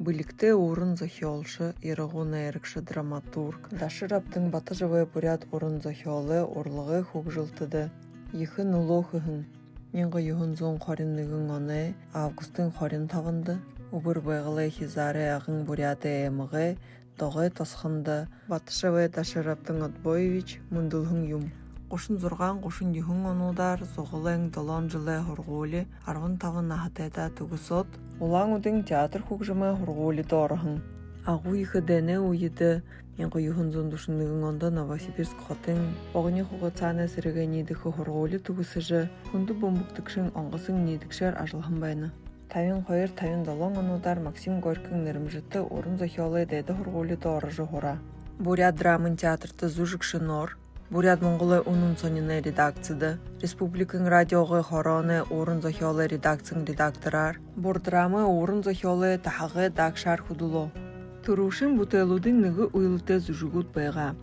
Билікте орын зохиолшы, ирагуна ерікші драматург. Дашыраптың батыжывы бурят орын зохиолы орлығы хөгжилтыды. Ехі нулохығын. Менгі юхынзон хориннығын оны августын хорин тавынды. Убыр байғылы хизары ағын буряты эміғі доғы тосқынды. Батышывы Дашыраптың Отбоевич мұндылғын юм. Қошын зұрған қошын юхын онудар зоғылың долон жылы хорғулі арғын тавын нахатайда түгісот. Улаң үдің театр хөгжімі хорғулі дорығын. Ағу ехі дәне уйыды. Менгі юхын зондушынығын онда Новосибирск хотын. Оғыне хуғыцаны сірігі нейдікі хорғулі түгісіжі. Хүнді бомбуктықшын оңғысын нейдікшер ажылғын байны. Тайын қойыр тайын долон онудар Максим Горькийдің нірімжітті орын зохиолы дәді хорғулі дорыжы хора. Бурят драмын театрты зужықшы нор. Бурят Монголы унун сонины редакцияды. Республикын радиоғы хороны орын зохиолы редакцияң редакторар. Бур драмы орын зохиолы тахағы дакшар худуло. Турушын бутелудың нығы уйлыты зужугут байға.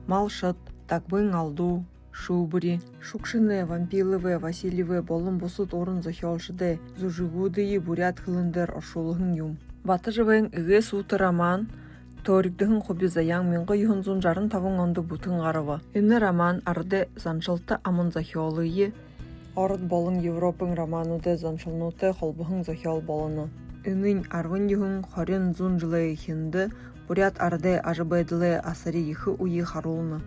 Малшыт, такбың алду, шубыри. Шукшыны, вампилывы, Васильевы болын босут орын зохиолшыды. Зужугудыйы бурят хылындыр ошулығын юм. Батыжывың үге суты роман. Торикдігін құбі заяң менгі юхынзун жарын тавың онды бұтын ғарывы. Үні роман арды заншылты амын зохиолыйы. Орыд болын Европың романуды заншылнуты холбығын зохиол болыны. Үнін арвын юхын хорин зун жылы ехінді, бурят арды ажыбайдылы асыры ехі уйы харулны.